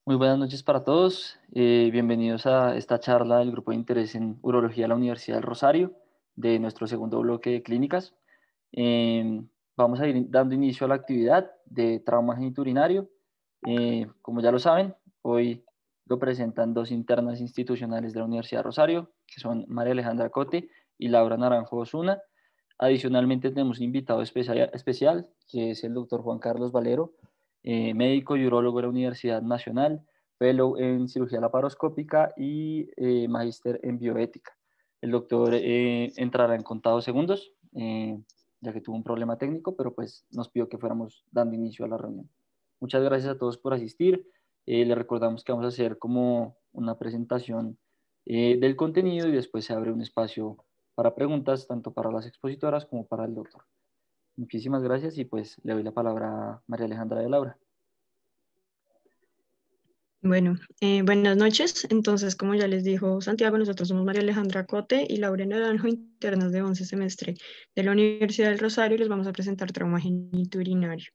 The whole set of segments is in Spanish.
Muy buenas noches para todos. Bienvenidos a esta charla del Grupo de Interés en Urología de la Universidad del Rosario, de nuestro segundo bloque de clínicas. Vamos a ir dando inicio a la actividad de trauma genitourinario. Como ya lo saben, hoy lo presentan dos internas institucionales de la Universidad de Rosario, que son María Alejandra Cote y Laura Naranjo Osuna. Adicionalmente tenemos un invitado especial, que es el doctor Juan Carlos Valero, médico y urólogo de la Universidad Nacional, fellow en cirugía laparoscópica y magíster en bioética. El doctor entrará en contados segundos, ya que tuvo un problema técnico, pero pues nos pidió que fuéramos dando inicio a la reunión. Muchas gracias a todos por asistir. Le recordamos que vamos a hacer como una presentación del contenido y después se abre un espacio para preguntas, tanto para las expositoras como para el doctor. Muchísimas gracias y pues le doy la palabra a María Alejandra de Laura. Bueno, buenas noches. Entonces, como ya les dijo Santiago, nosotros somos María Alejandra Cote y Laura Naranjo, internas de 11 semestre de la Universidad del Rosario, y les vamos a presentar trauma genitourinario.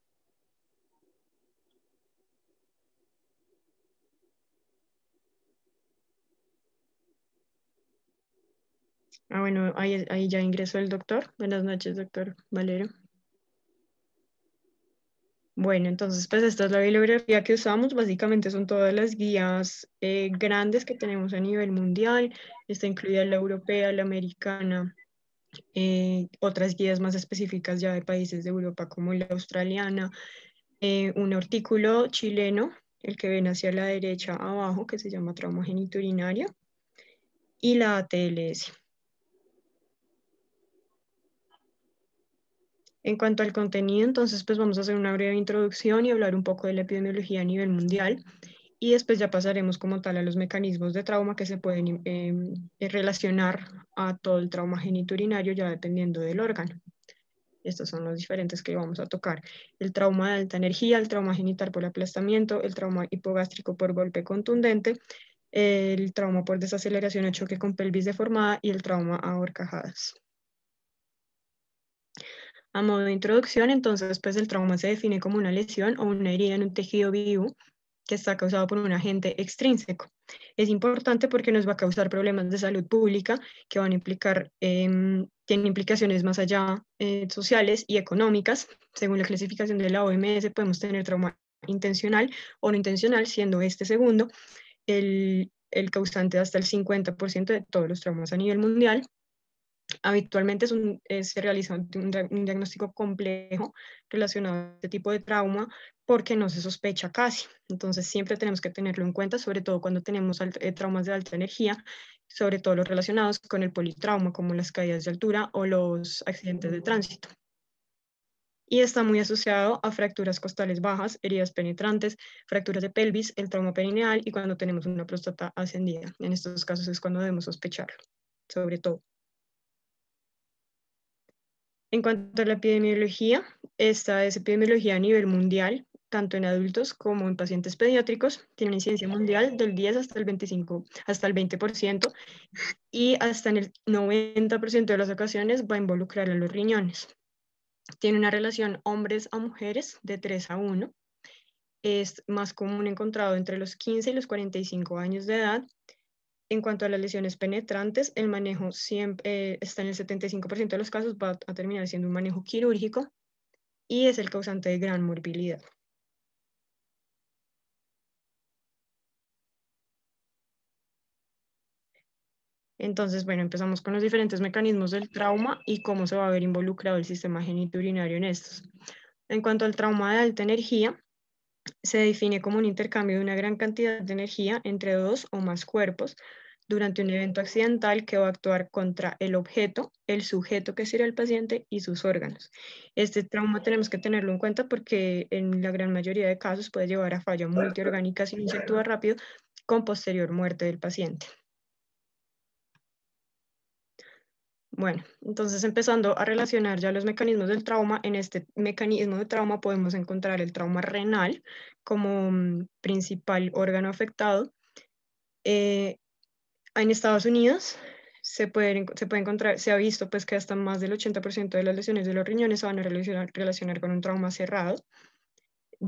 Bueno, ahí ya ingresó el doctor. Buenas noches, doctor Valero. Bueno, entonces, pues esta es la bibliografía que usamos. Básicamente son todas las guías grandes que tenemos a nivel mundial. Está incluida la europea, la americana, otras guías más específicas ya de países de Europa como la australiana, un artículo chileno, el que ven hacia la derecha abajo, que se llama trauma genitourinario, y la ATLS. En cuanto al contenido, entonces pues vamos a hacer una breve introducción y hablar un poco de la epidemiología a nivel mundial, y después ya pasaremos como tal a los mecanismos de trauma que se pueden relacionar a todo el trauma genitourinario ya dependiendo del órgano. Estos son los diferentes que vamos a tocar: el trauma de alta energía, el trauma genital por aplastamiento, el trauma hipogástrico por golpe contundente, el trauma por desaceleración o choque con pelvis deformada y el trauma a horcajadas. A modo de introducción, entonces, pues el trauma se define como una lesión o una herida en un tejido vivo que está causado por un agente extrínseco. Es importante porque nos va a causar problemas de salud pública que van a implicar, tienen implicaciones más allá sociales y económicas. Según la clasificación de la OMS, podemos tener trauma intencional o no intencional, siendo este segundo el causante de hasta el 50% de todos los traumas a nivel mundial. Habitualmente se realiza un diagnóstico complejo relacionado a este tipo de trauma porque no se sospecha casi. Entonces siempre tenemos que tenerlo en cuenta, sobre todo cuando tenemos traumas de alta energía, sobre todo los relacionados con el politrauma, como las caídas de altura o los accidentes de tránsito. Y está muy asociado a fracturas costales bajas, heridas penetrantes, fracturas de pelvis, el trauma perineal y cuando tenemos una próstata ascendida. En estos casos es cuando debemos sospecharlo, sobre todo. En cuanto a la epidemiología, esta es epidemiología a nivel mundial, tanto en adultos como en pacientes pediátricos. Tiene una incidencia mundial del 10 hasta el 25, hasta el 20%, y hasta en el 90% de las ocasiones va a involucrar a los riñones. Tiene una relación hombres a mujeres de 3:1. Es más común encontrado entre los 15 y los 45 años de edad. En cuanto a las lesiones penetrantes, el manejo siempre está en el 75% de los casos, va a terminar siendo un manejo quirúrgico y es el causante de gran morbilidad. Entonces, bueno, empezamos con los diferentes mecanismos del trauma y cómo se va a ver involucrado el sistema genitourinario en estos. En cuanto al trauma de alta energía, se define como un intercambio de una gran cantidad de energía entre dos o más cuerpos durante un evento accidental que va a actuar contra el objeto, el sujeto que será el paciente y sus órganos. Este trauma tenemos que tenerlo en cuenta porque en la gran mayoría de casos puede llevar a falla multiorgánica si no se actúa rápido con posterior muerte del paciente. Bueno, entonces empezando a relacionar ya los mecanismos del trauma, en este mecanismo de trauma podemos encontrar el trauma renal como principal órgano afectado. En Estados Unidos se puede encontrar, se ha visto pues que hasta más del 80% de las lesiones de los riñones se van a relacionar con un trauma cerrado.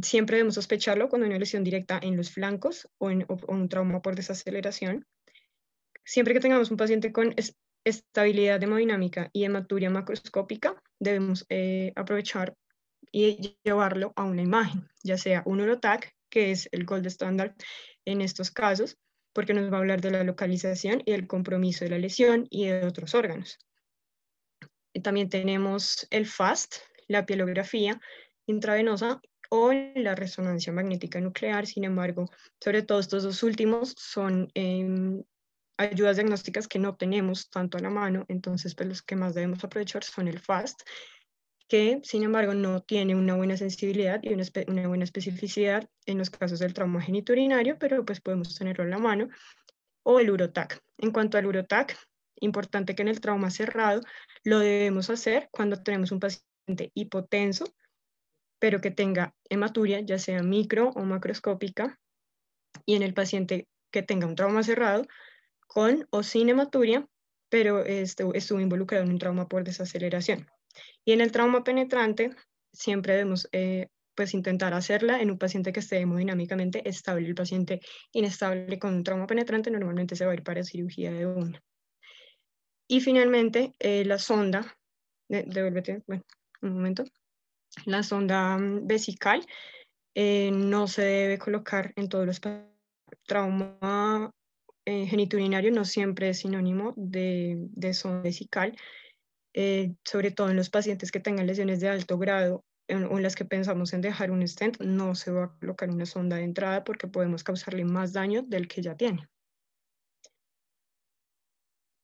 siempre debemos sospecharlo cuando hay una lesión directa en los flancos o un trauma por desaceleración. Siempre que tengamos un paciente con estabilidad hemodinámica y hematuria macroscópica, debemos aprovechar y llevarlo a una imagen, ya sea un UroTac, que es el gold standard en estos casos, porque nos va a hablar de la localización y el compromiso de la lesión y de otros órganos. También tenemos el FAST, la pielografía intravenosa o la resonancia magnética nuclear. Sin embargo, sobre todo estos dos últimos son ayudas diagnósticas que no tenemos tanto a la mano, entonces pues los que más debemos aprovechar son el FAST, que sin embargo no tiene una buena sensibilidad y una buena especificidad en los casos del trauma genitourinario, pero pues podemos tenerlo a la mano, o el UroTac. En cuanto al UroTac, importante que en el trauma cerrado lo debemos hacer cuando tenemos un paciente hipotenso, pero que tenga hematuria, ya sea micro o macroscópica, y en el paciente que tenga un trauma cerrado, con o sin hematuria, pero estuvo involucrado en un trauma por desaceleración. Y en el trauma penetrante, siempre debemos pues intentar hacerla en un paciente que esté hemodinámicamente estable. El paciente inestable con un trauma penetrante normalmente se va a ir para cirugía de una. Y finalmente, la sonda, devuélvete, bueno, un momento, la sonda vesical no se debe colocar en todos los trauma genitourinario, no siempre es sinónimo de sonda vesical, sobre todo en los pacientes que tengan lesiones de alto grado o en las que pensamos en dejar un stent, no se va a colocar una sonda de entrada porque podemos causarle más daño del que ya tiene.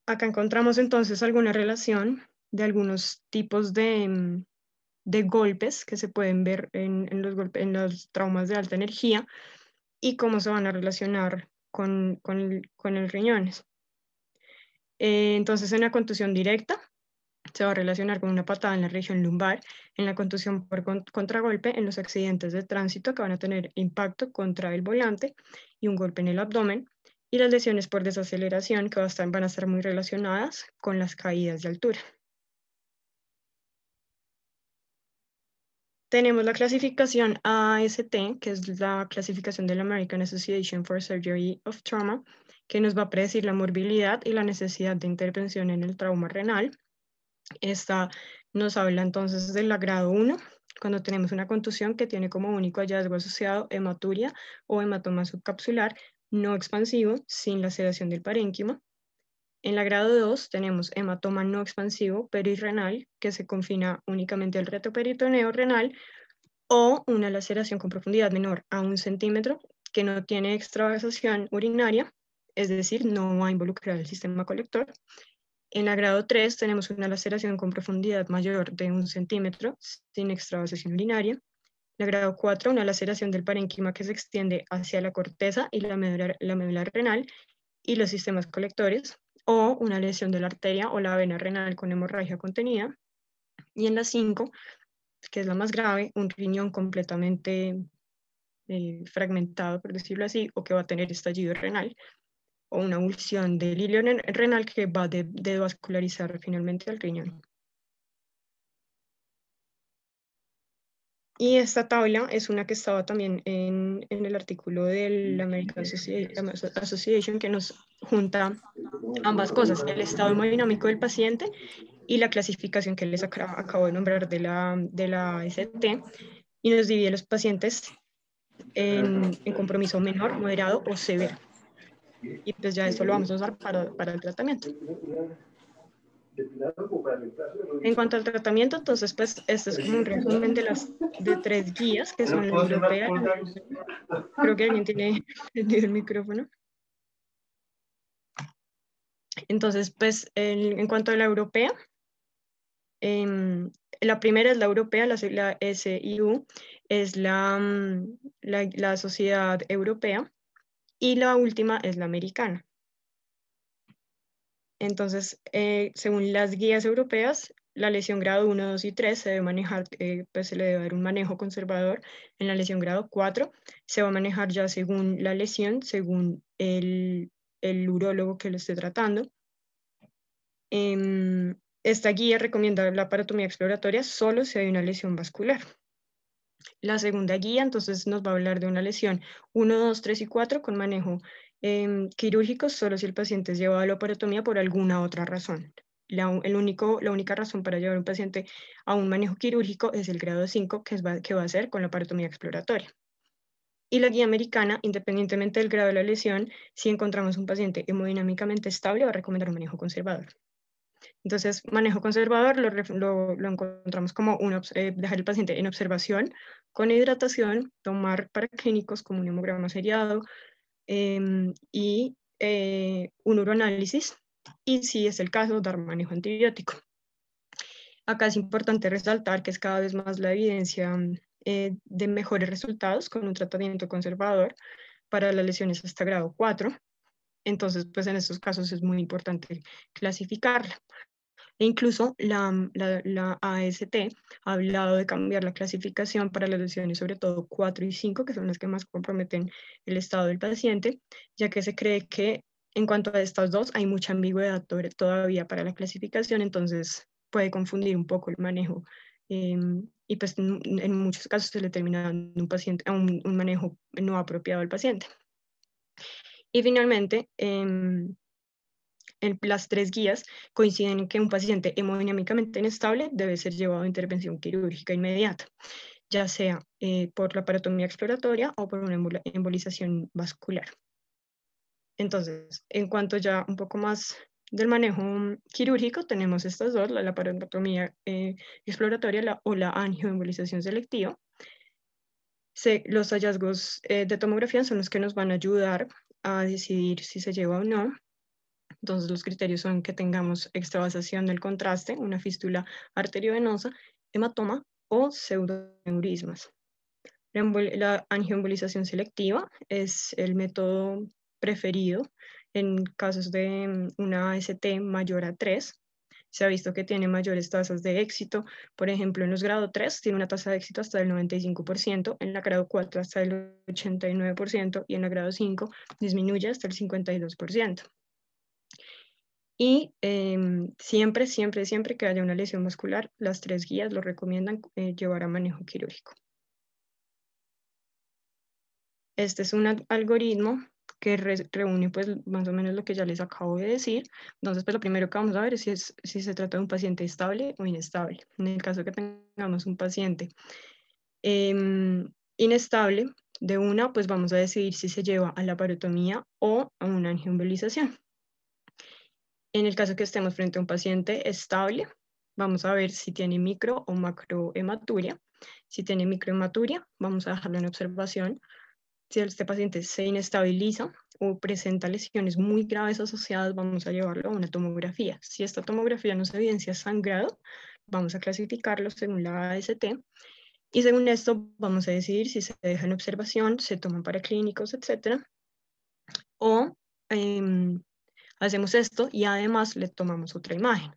Acá encontramos entonces alguna relación de algunos tipos de golpes que se pueden ver en los traumas de alta energía y cómo se van a relacionar con el riñones. Entonces, en la contusión directa se va a relacionar con una patada en la región lumbar, en la contusión por contragolpe, en los accidentes de tránsito que van a tener impacto contra el volante y un golpe en el abdomen, y las lesiones por desaceleración que van a estar muy relacionadas con las caídas de altura. Tenemos la clasificación AST, que es la clasificación de la American Association for Surgery of Trauma, que nos va a predecir la morbilidad y la necesidad de intervención en el trauma renal. Esta nos habla entonces del grado 1, cuando tenemos una contusión que tiene como único hallazgo asociado hematuria o hematoma subcapsular no expansivo sin laceración del parénquima. En la grado 2 tenemos hematoma no expansivo perirrenal que se confina únicamente al retroperitoneo renal o una laceración con profundidad menor a 1 centímetro que no tiene extravasación urinaria, es decir, no va a involucrar el sistema colector. En la grado 3 tenemos una laceración con profundidad mayor de 1 centímetro sin extravasación urinaria. La grado 4, una laceración del parénquima que se extiende hacia la corteza y la médula renal y los sistemas colectores, o una lesión de la arteria o la vena renal con hemorragia contenida. Y en la 5, que es la más grave, un riñón completamente fragmentado, por decirlo así, o que va a tener estallido renal, o una emulsión del hilo renal que va a devascularizar finalmente el riñón. Y esta tabla es una que estaba también en el artículo de la American Association que nos junta ambas cosas, el estado hemodinámico del paciente y la clasificación que les acabo de nombrar de la ST, y nos divide los pacientes en compromiso menor, moderado o severo. Y pues ya esto lo vamos a usar para el tratamiento. En cuanto al tratamiento, entonces, pues, este es como un resumen de 3 guías, que son la europea. Creo que alguien tiene prendido el micrófono. Entonces, pues, en cuanto a la europea, la primera es la europea, la SIU, es la Sociedad Europea, y la última es la americana. Entonces, según las guías europeas, la lesión grado 1, 2 y 3 se debe manejar, pues se le debe dar un manejo conservador. En la lesión grado 4 se va a manejar ya según la lesión, según el urólogo que lo esté tratando. Esta guía recomienda la parotomía exploratoria solo si hay una lesión vascular. La segunda guía entonces nos va a hablar de una lesión 1, 2, 3 y 4 con manejo quirúrgico solo si el paciente es llevado a la laparotomía por alguna otra razón. La única razón para llevar a un paciente a un manejo quirúrgico es el grado 5, que va a ser con la laparotomía exploratoria. Y la guía americana, independientemente del grado de la lesión, si encontramos un paciente hemodinámicamente estable, va a recomendar un manejo conservador. Entonces, manejo conservador lo encontramos como dejar el paciente en observación con hidratación, tomar paraclínicos como un hemograma seriado y un uroanálisis, y si es el caso, dar manejo antibiótico. Acá es importante resaltar que es cada vez más la evidencia de mejores resultados con un tratamiento conservador para las lesiones hasta grado 4. Entonces, pues en estos casos es muy importante clasificarla. E incluso la AST ha hablado de cambiar la clasificación para las lesiones, sobre todo 4 y 5, que son las que más comprometen el estado del paciente, ya que se cree que en cuanto a estas dos hay mucha ambigüedad todavía para la clasificación, entonces puede confundir un poco el manejo. Y pues en muchos casos se le termina dando un manejo no apropiado al paciente. Y finalmente, las tres guías coinciden en que un paciente hemodinámicamente inestable debe ser llevado a intervención quirúrgica inmediata, ya sea por la laparotomía exploratoria o por una embolización vascular. Entonces, en cuanto ya un poco más del manejo quirúrgico, tenemos estas dos, la laparotomía exploratoria o la angioembolización selectiva. Los hallazgos de tomografía son los que nos van a ayudar a decidir si se lleva o no. Entonces, los criterios son que tengamos extravasación del contraste, una fístula arteriovenosa, hematoma o pseudoneurismas. La angioembolización selectiva es el método preferido en casos de una AST mayor a 3. Se ha visto que tiene mayores tasas de éxito. Por ejemplo, en los grado 3 tiene una tasa de éxito hasta el 95%, en la grado 4 hasta el 89% y en la grado 5 disminuye hasta el 52%. Y siempre, siempre, siempre que haya una lesión muscular, las tres guías lo recomiendan llevar a manejo quirúrgico. Este es un algoritmo que reúne pues más o menos lo que ya les acabo de decir. Entonces, pues lo primero que vamos a ver es si se trata de un paciente estable o inestable. En el caso que tengamos un paciente inestable, de una, pues vamos a decidir si se lleva a la laparotomía o a una angioembolización. En el caso que estemos frente a un paciente estable, vamos a ver si tiene micro o macrohematuria. Si tiene microhematuria, vamos a dejarlo en observación. Si este paciente se inestabiliza o presenta lesiones muy graves asociadas, vamos a llevarlo a una tomografía. Si esta tomografía nos evidencia sangrado, vamos a clasificarlo según la AST. Y según esto, vamos a decidir si se deja en observación, se toman paraclínicos, etc. O hacemos esto y además le tomamos otra imagen.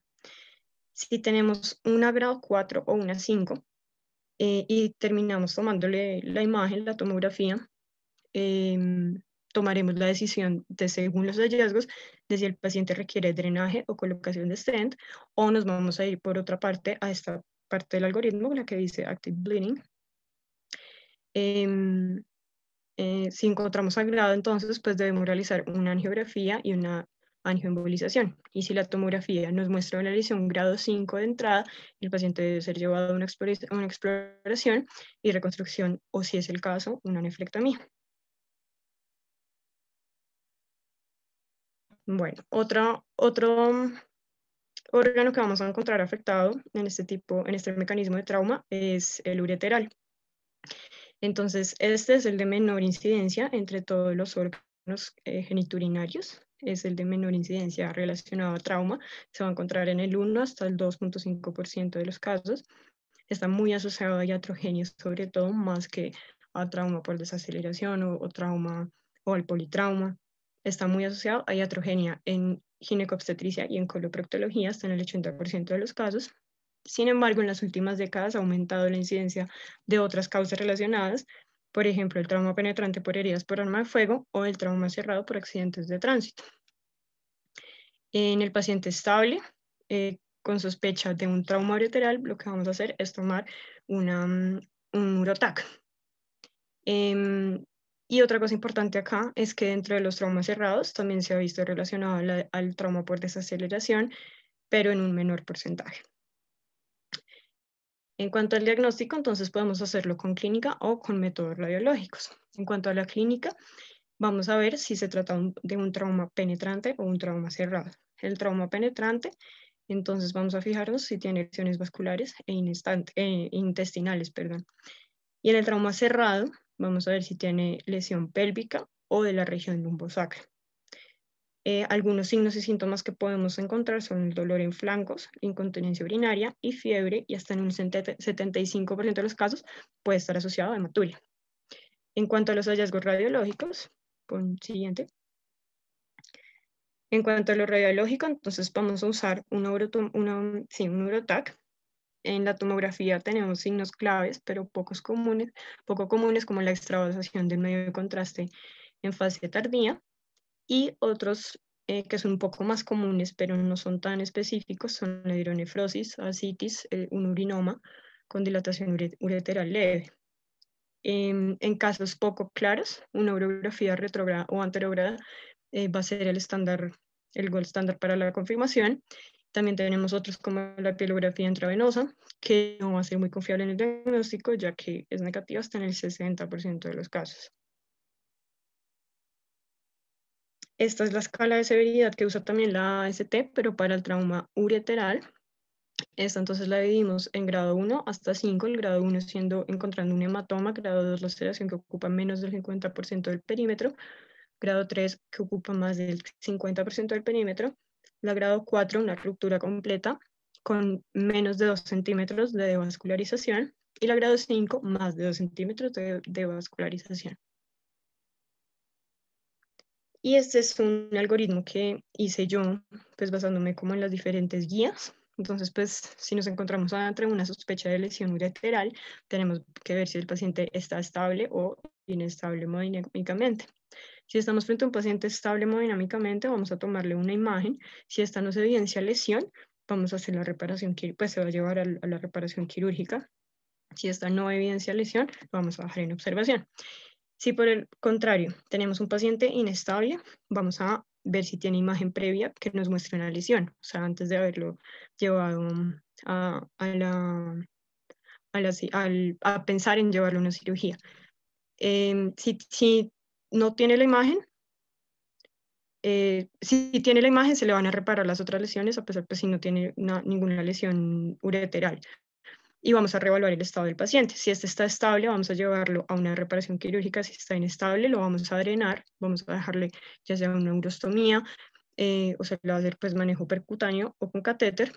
Si tenemos una grado 4 o una 5 y terminamos tomándole la imagen, la tomografía, tomaremos la decisión de, según los hallazgos, de si el paciente requiere drenaje o colocación de stent, o nos vamos a ir por otra parte a esta parte del algoritmo, la que dice active bleeding. Si encontramos sangrado, entonces pues debemos realizar una angiografía y una angioembolización. Y si la tomografía nos muestra una lesión grado 5 de entrada, el paciente debe ser llevado a una exploración y reconstrucción, o si es el caso, una nefrectomía. Bueno, otro órgano que vamos a encontrar afectado en este mecanismo de trauma es el ureteral. Entonces, este es el de menor incidencia entre todos los órganos geniturinarios. Es el de menor incidencia relacionado a trauma. Se va a encontrar en el 1 hasta el 2.5% de los casos. Está muy asociado a iatrogenia, sobre todo, más que a trauma por desaceleración o trauma o al politrauma. Está muy asociado a iatrogenia en ginecobstetricia y en coloproctología, hasta en el 80% de los casos. Sin embargo, en las últimas décadas ha aumentado la incidencia de otras causas relacionadas, por ejemplo, el trauma penetrante por heridas por arma de fuego o el trauma cerrado por accidentes de tránsito. En el paciente estable, con sospecha de un trauma ureteral, lo que vamos a hacer es tomar una un urotac. Y otra cosa importante acá es que dentro de los traumas cerrados también se ha visto relacionado al trauma por desaceleración, pero en un menor porcentaje. En cuanto al diagnóstico, entonces podemos hacerlo con clínica o con métodos radiológicos. En cuanto a la clínica, vamos a ver si se trata de un trauma penetrante o un trauma cerrado. El trauma penetrante, entonces vamos a fijarnos si tiene lesiones vasculares intestinales, perdón. Y en el trauma cerrado, vamos a ver si tiene lesión pélvica o de la región lumbosacra. Algunos signos y síntomas que podemos encontrar son el dolor en flancos, incontinencia urinaria y fiebre, y hasta en un 75% de los casos puede estar asociado a hematuria. En cuanto a los hallazgos radiológicos, con siguiente. En cuanto a lo radiológico, entonces vamos a usar un Urotac. En la tomografía tenemos signos claves, pero poco comunes como la extravasación del medio de contraste en fase tardía, y otros que son un poco más comunes, pero no son tan específicos, son la hidronefrosis, ascitis, un urinoma con dilatación ureteral leve. En casos poco claros, una urografía retrógrada o anterógrada va a ser el gold estándar para la confirmación. También tenemos otros como la pielografía intravenosa, que no va a ser muy confiable en el diagnóstico, ya que es negativa hasta en el 60% de los casos. Esta es la escala de severidad que usa también la AST, pero para el trauma ureteral. Esta entonces la dividimos en grado 1 hasta 5, el grado 1 siendo encontrando un hematoma, grado 2 laceración que ocupa menos del 50% del perímetro, grado 3 que ocupa más del 50% del perímetro, la grado 4 una ruptura completa con menos de 2 centímetros de devascularización, y la grado 5 más de 2 centímetros de devascularización. Y este es un algoritmo que hice yo, pues basándome como en las diferentes guías. Entonces, pues si nos encontramos entre una sospecha de lesión ureteral, tenemos que ver si el paciente está estable o inestable hemodinámicamente. Si estamos frente a un paciente estable hemodinámicamente, vamos a tomarle una imagen. Si esta no se evidencia lesión, vamos a hacer la reparación, pues se va a llevar a la reparación quirúrgica. Si esta no evidencia lesión, vamos a dejar en observación. Si por el contrario tenemos un paciente inestable, vamos a ver si tiene imagen previa que nos muestre una lesión, o sea, antes de haberlo llevado a pensar en llevarlo a una cirugía. Si no tiene la imagen, si tiene la imagen, se le van a reparar las otras lesiones, a pesar de si no tiene ninguna lesión ureteral. Y vamos a reevaluar el estado del paciente. Si este está estable, vamos a llevarlo a una reparación quirúrgica. Si está inestable, lo vamos a drenar, vamos a dejarle ya sea una urostomía, o se le va a hacer pues manejo percutáneo o con catéter,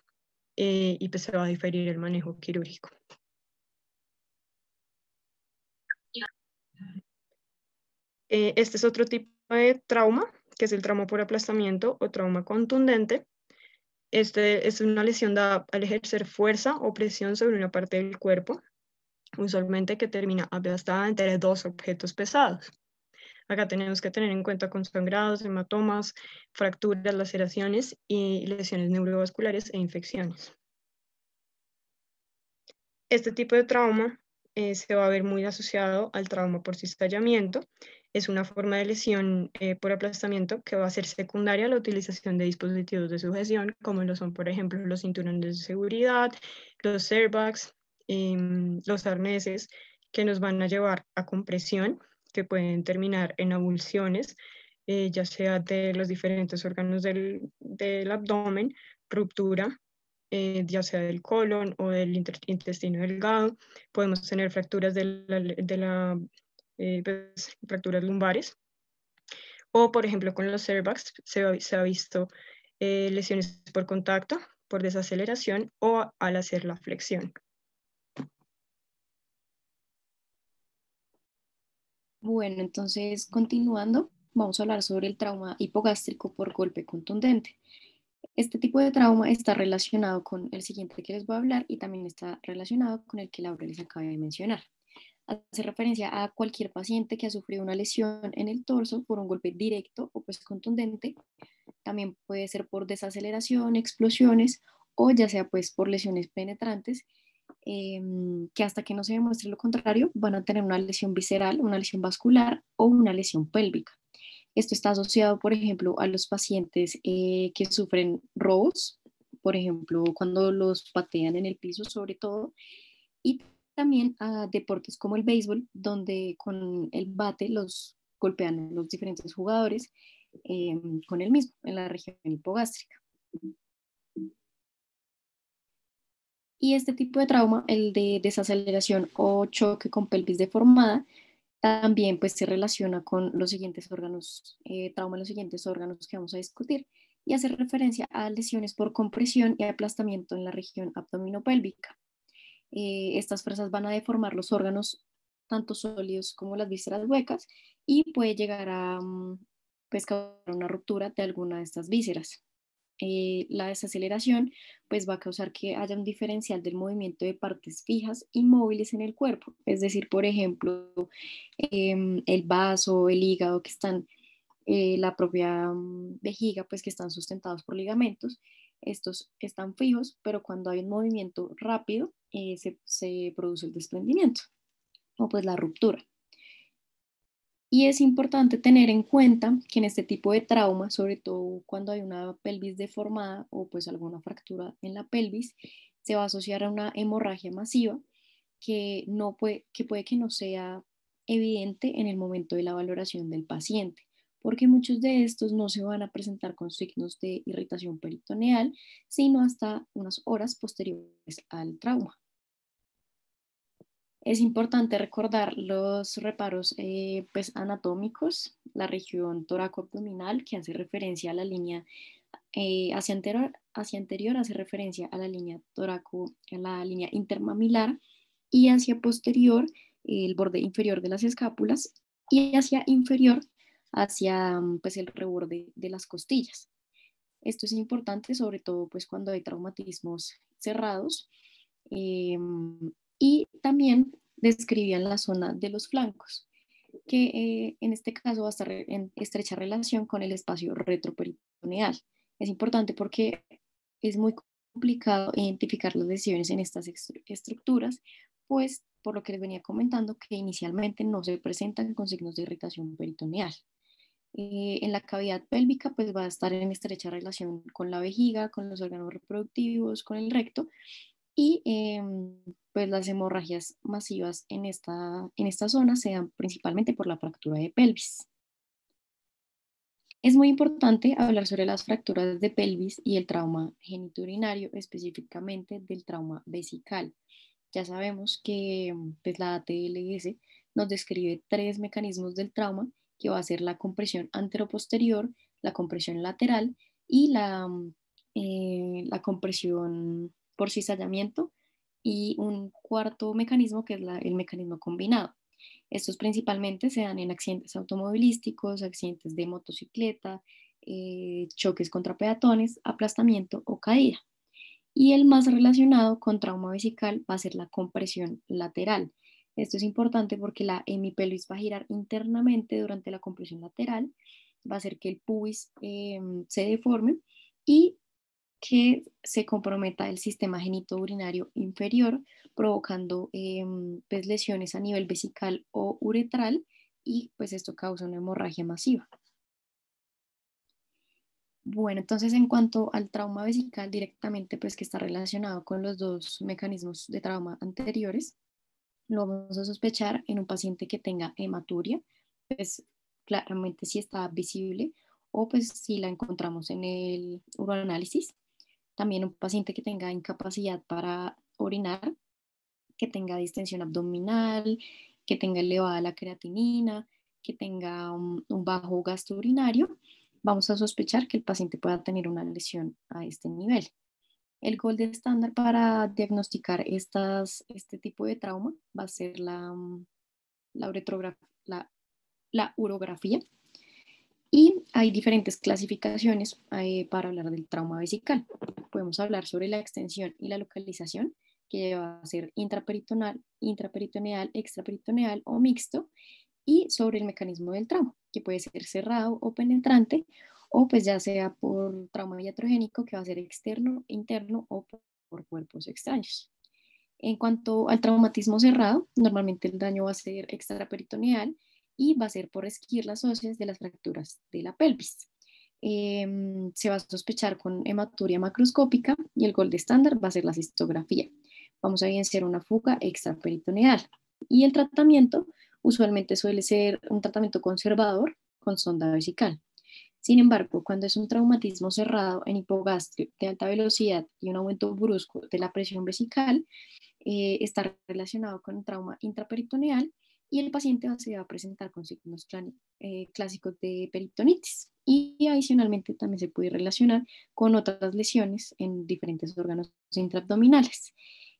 y pues se va a diferir el manejo quirúrgico. Este es otro tipo de trauma, que es el trauma por aplastamiento o trauma contundente. Este es una lesión dada al ejercer fuerza o presión sobre una parte del cuerpo, usualmente que termina aplastada entre dos objetos pesados. Acá tenemos que tener en cuenta consangrados, hematomas, fracturas, laceraciones y lesiones neurovasculares e infecciones. Este tipo de trauma se va a ver muy asociado al trauma por cistallamiento. Es una forma de lesión por aplastamiento que va a ser secundaria a la utilización de dispositivos de sujeción, como lo son, por ejemplo, los cinturones de seguridad, los airbags, los arneses, que nos van a llevar a compresión, que pueden terminar en avulsiones, ya sea de los diferentes órganos del abdomen, ruptura, ya sea del colon o del intestino delgado. Podemos tener fracturas pues, fracturas lumbares. O, por ejemplo, con los airbags se ha visto lesiones por contacto, por desaceleración o al hacer la flexión. Bueno, entonces continuando, vamos a hablar sobre el trauma hipogástrico por golpe contundente. Este tipo de trauma está relacionado con el siguiente que les voy a hablar y también está relacionado con el que Laura les acaba de mencionar. Hace referencia a cualquier paciente que ha sufrido una lesión en el torso por un golpe directo o pues contundente. También puede ser por desaceleración, explosiones o ya sea pues por lesiones penetrantes. que hasta que no se demuestre lo contrario van a tener una lesión visceral, una lesión vascular o una lesión pélvica. Esto está asociado, por ejemplo, a los pacientes que sufren robos, por ejemplo, cuando los patean en el piso sobre todo, y también a deportes como el béisbol, donde con el bate los golpean los diferentes jugadores con el mismo en la región hipogástrica. Y este tipo de trauma, el de desaceleración o choque con pelvis deformada, también pues se relaciona con los siguientes órganos, trauma en los siguientes órganos que vamos a discutir, y hace referencia a lesiones por compresión y aplastamiento en la región abdominopélvica. Estas fuerzas van a deformar los órganos, tanto sólidos como las vísceras huecas, y puede llegar a pues, causar una ruptura de alguna de estas vísceras. La desaceleración pues va a causar que haya un diferencial del movimiento de partes fijas y móviles en el cuerpo, es decir, por ejemplo, el vaso, el hígado que están, la propia vejiga pues que están sustentados por ligamentos, estos están fijos, pero cuando hay un movimiento rápido se produce el desprendimiento o pues la ruptura. Y es importante tener en cuenta que en este tipo de trauma, sobre todo cuando hay una pelvis deformada o pues alguna fractura en la pelvis, se va a asociar a una hemorragia masiva que puede que no sea evidente en el momento de la valoración del paciente, porque muchos de estos no se van a presentar con signos de irritación peritoneal, sino hasta unas horas posteriores al trauma. Es importante recordar los reparos pues, anatómicos, la región toracoabdominal que hace referencia a la línea hacia anterior hace referencia a la línea a la línea intermamilar, y hacia posterior el borde inferior de las escápulas, y hacia inferior hacia pues, el reborde de las costillas. Esto es importante sobre todo pues, cuando hay traumatismos cerrados. Y también describían la zona de los flancos, que en este caso va a estar en estrecha relación con el espacio retroperitoneal. Es importante porque es muy complicado identificar las lesiones en estas estructuras, pues por lo que les venía comentando, que inicialmente no se presentan con signos de irritación peritoneal. En la cavidad pélvica, pues va a estar en estrecha relación con la vejiga, con los órganos reproductivos, con el recto, y pues las hemorragias masivas en esta zona se dan principalmente por la fractura de pelvis. Es muy importante hablar sobre las fracturas de pelvis y el trauma genitourinario, específicamente del trauma vesical. Ya sabemos que pues, la ATLS nos describe 3 mecanismos del trauma, que va a ser la compresión anteroposterior, la compresión lateral y la compresión por cizallamiento, y un cuarto mecanismo que es el mecanismo combinado. Estos principalmente se dan en accidentes automovilísticos, accidentes de motocicleta, choques contra peatones, aplastamiento o caída. Y el más relacionado con trauma vesical va a ser la compresión lateral. Esto es importante porque la hemipelvis va a girar internamente durante la compresión lateral, va a hacer que el pubis se deforme y que se comprometa el sistema genitourinario inferior, provocando pues, lesiones a nivel vesical o uretral, y pues esto causa una hemorragia masiva. Bueno, entonces en cuanto al trauma vesical directamente, pues que está relacionado con los 2 mecanismos de trauma anteriores, lo vamos a sospechar en un paciente que tenga hematuria, pues claramente si está visible, o pues si la encontramos en el uroanálisis. También un paciente que tenga incapacidad para orinar, que tenga distensión abdominal, que tenga elevada la creatinina, que tenga un bajo gasto urinario, vamos a sospechar que el paciente pueda tener una lesión a este nivel. El gold estándar para diagnosticar este tipo de trauma va a ser la urografía, y hay diferentes clasificaciones para hablar del trauma vesical. Podemos hablar sobre la extensión y la localización, que va a ser intraperitoneal, extraperitoneal o mixto, y sobre el mecanismo del trauma, que puede ser cerrado o penetrante, o pues ya sea por trauma iatrogénico, que va a ser externo, interno o por cuerpos extraños. En cuanto al traumatismo cerrado, normalmente el daño va a ser extraperitoneal y va a ser por esquirlas óseas de las fracturas de la pelvis. Se va a sospechar con hematuria macroscópica y el gold estándar va a ser la cistografía. Vamos a evidenciar una fuga extraperitoneal. Y el tratamiento usualmente suele ser un tratamiento conservador con sonda vesical. Sin embargo, cuando es un traumatismo cerrado en hipogastrio de alta velocidad y un aumento brusco de la presión vesical, está relacionado con un trauma intraperitoneal y el paciente se va a presentar con signos clásicos de peritonitis. Y adicionalmente también se puede relacionar con otras lesiones en diferentes órganos intraabdominales.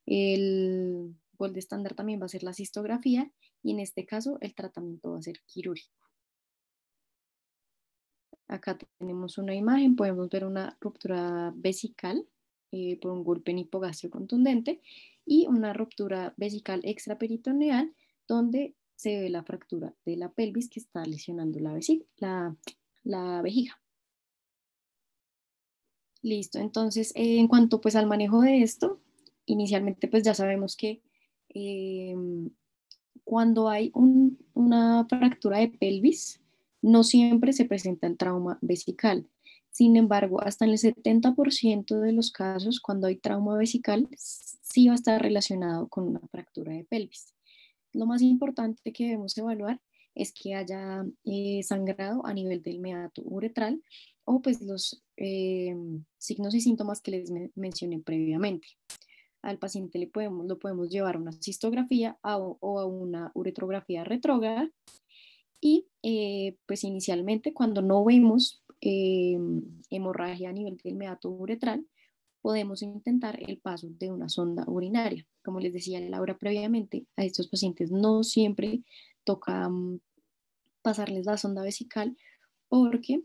El gold estándar también va a ser la cistografía y en este caso el tratamiento va a ser quirúrgico. Acá tenemos una imagen, podemos ver una ruptura vesical por un golpe en hipogastrio contundente y una ruptura vesical extraperitoneal donde se ve la fractura de la pelvis que está lesionando la vejiga. Listo, entonces en cuanto pues al manejo de esto, inicialmente pues ya sabemos que cuando hay una fractura de pelvis, no siempre se presenta el trauma vesical. Sin embargo, hasta en el 70% de los casos, cuando hay trauma vesical, sí va a estar relacionado con una fractura de pelvis. Lo más importante que debemos evaluar es que haya sangrado a nivel del meato uretral o pues los signos y síntomas que les mencioné previamente. Al paciente lo podemos llevar a una cistografía o a una uretrografía retrógrada y pues inicialmente cuando no vemos hemorragia a nivel del meato uretral, podemos intentar el paso de una sonda urinaria. Como les decía Laura previamente, a estos pacientes no siempre toca pasarles la sonda vesical porque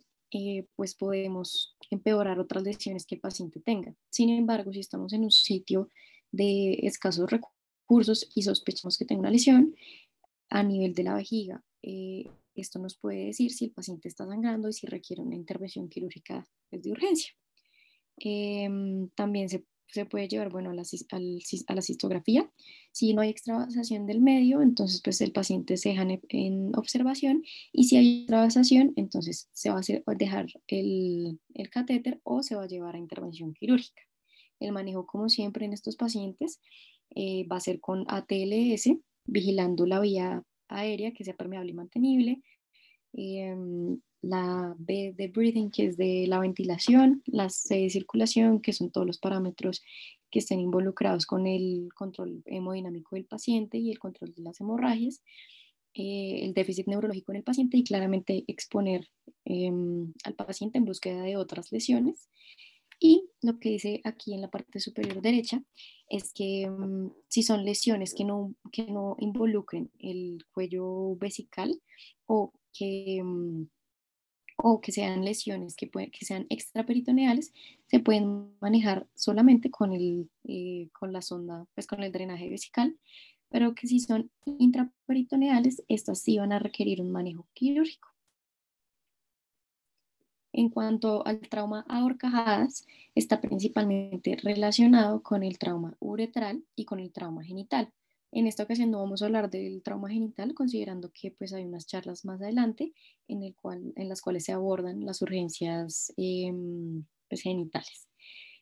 pues podemos empeorar otras lesiones que el paciente tenga. Sin embargo, si estamos en un sitio de escasos recursos y sospechamos que tenga una lesión a nivel de la vejiga, esto nos puede decir si el paciente está sangrando y si requiere una intervención quirúrgica pues, de urgencia. También se puede llevar bueno, a la cistografía. Si no hay extravasación del medio, entonces pues el paciente se deja en observación y si hay extravasación, entonces se va a dejar el catéter o se va a llevar a intervención quirúrgica. El manejo, como siempre en estos pacientes, va a ser con ATLS, vigilando la vía aérea que sea permeable y mantenible, la B de breathing, que es de la ventilación, la C de circulación, que son todos los parámetros que estén involucrados con el control hemodinámico del paciente y el control de las hemorragias, el déficit neurológico en el paciente y claramente exponer al paciente en búsqueda de otras lesiones. Y lo que dice aquí en la parte superior derecha es que si son lesiones que no involucren el cuello vesical o que sean lesiones que sean extraperitoneales, se pueden manejar solamente con la sonda, pues con el drenaje vesical, pero que si son intraperitoneales, estas sí van a requerir un manejo quirúrgico. En cuanto al trauma a horcajadas, está principalmente relacionado con el trauma uretral y con el trauma genital. En esta ocasión no vamos a hablar del trauma genital, considerando que pues, hay unas charlas más adelante en las cuales se abordan las urgencias pues, genitales.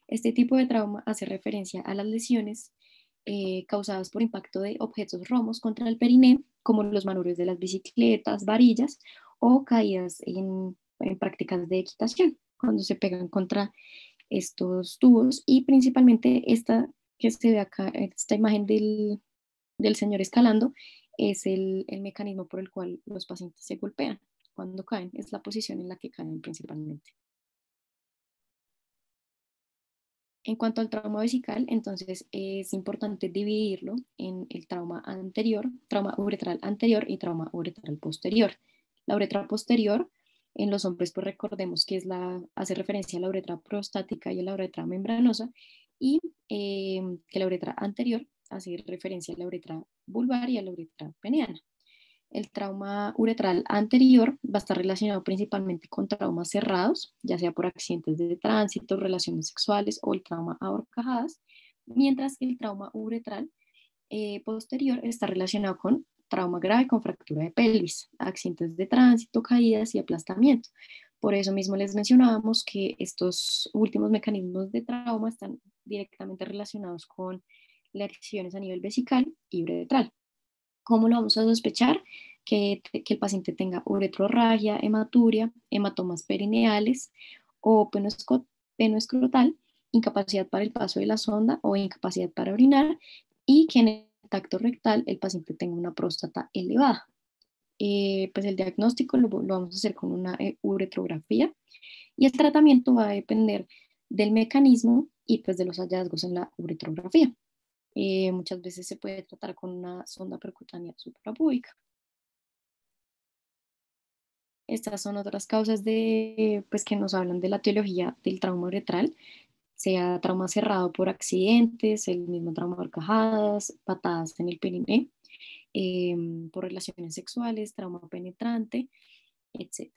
Este tipo de trauma hace referencia a las lesiones causadas por impacto de objetos romos contra el periné, como los manubrios de las bicicletas, varillas o caídas en prácticas de equitación, cuando se pegan contra estos tubos y principalmente esta que se ve acá, esta imagen del señor escalando, es el mecanismo por el cual los pacientes se golpean cuando caen, es la posición en la que caen principalmente. En cuanto al trauma vesical, entonces es importante dividirlo en el trauma anterior, trauma uretral anterior y trauma uretral posterior. La uretra posterior en los hombres, pues recordemos que hace referencia a la uretra prostática y a la uretra membranosa y que la uretra anterior hace referencia a la uretra vulvar y a la uretra peniana. El trauma uretral anterior va a estar relacionado principalmente con traumas cerrados, ya sea por accidentes de tránsito, relaciones sexuales o el trauma a horcajadas, mientras que el trauma uretral posterior está relacionado con trauma grave con fractura de pelvis, accidentes de tránsito, caídas y aplastamiento. Por eso mismo les mencionábamos que estos últimos mecanismos de trauma están directamente relacionados con lesiones a nivel vesical y uretral. ¿Cómo lo vamos a sospechar? Que el paciente tenga uretrorragia, hematuria, hematomas perineales o peno escrotal, incapacidad para el paso de la sonda o incapacidad para orinar, y que en el tacto rectal el paciente tenga una próstata elevada. Pues el diagnóstico lo vamos a hacer con una uretrografía, y el tratamiento va a depender del mecanismo y pues de los hallazgos en la uretrografía. Muchas veces se puede tratar con una sonda percutánea suprapúbica. Estas son otras causas pues, que nos hablan de la etiología del trauma uretral, sea trauma cerrado por accidentes, el mismo trauma de horcajadas, patadas en el periné, por relaciones sexuales, trauma penetrante, etc.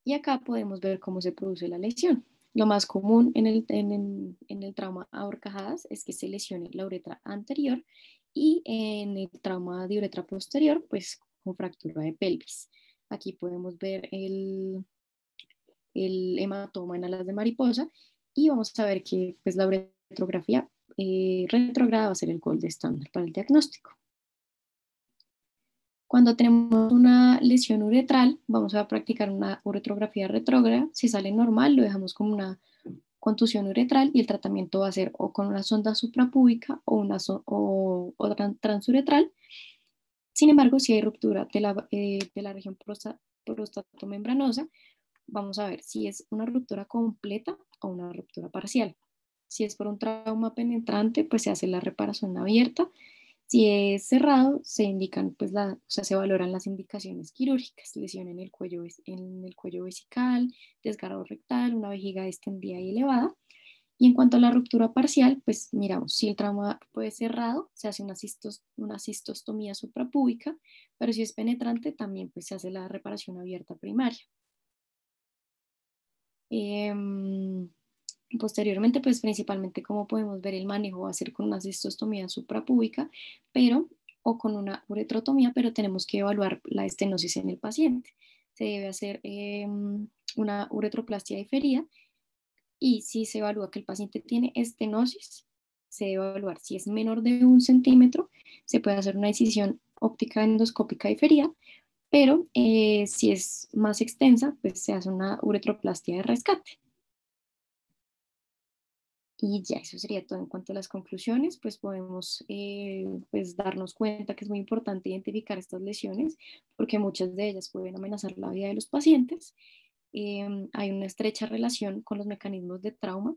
Y acá podemos ver cómo se produce la lesión. Lo más común en el trauma a horcajadas es que se lesione la uretra anterior, y en el trauma de uretra posterior, pues con fractura de pelvis. Aquí podemos ver el hematoma en alas de mariposa, y vamos a ver que pues, la uretrografía retrógrada va a ser el gold estándar para el diagnóstico. Cuando tenemos una lesión uretral, vamos a practicar una uretrografía retrógrada. Si sale normal, lo dejamos como una contusión uretral, y el tratamiento va a ser o con una sonda suprapúbica o transuretral. Sin embargo, si hay ruptura de la región prostatomembranosa, vamos a ver si es una ruptura completa o una ruptura parcial. Si es por un trauma penetrante, pues se hace la reparación abierta. Si es cerrado, se indican, pues se valoran las indicaciones quirúrgicas: lesión en el cuello vesical, desgarro rectal, una vejiga extendida y elevada. Y en cuanto a la ruptura parcial, pues miramos si el trauma fue cerrado, se hace una cistostomía suprapúbica, pero si es penetrante, también pues se hace la reparación abierta primaria. Posteriormente, pues principalmente, como podemos ver, el manejo va a ser con una cistostomía suprapúbica, o con una uretrotomía, pero tenemos que evaluar la estenosis en el paciente. Se debe hacer una uretroplastia diferida, y si se evalúa que el paciente tiene estenosis, se debe evaluar si es menor de 1 centímetro, se puede hacer una incisión óptica endoscópica diferida, pero si es más extensa, pues se hace una uretroplastia de rescate. Y ya, eso sería todo en cuanto a las conclusiones. Pues podemos pues darnos cuenta que es muy importante identificar estas lesiones, porque muchas de ellas pueden amenazar la vida de los pacientes. Hay una estrecha relación con los mecanismos de trauma,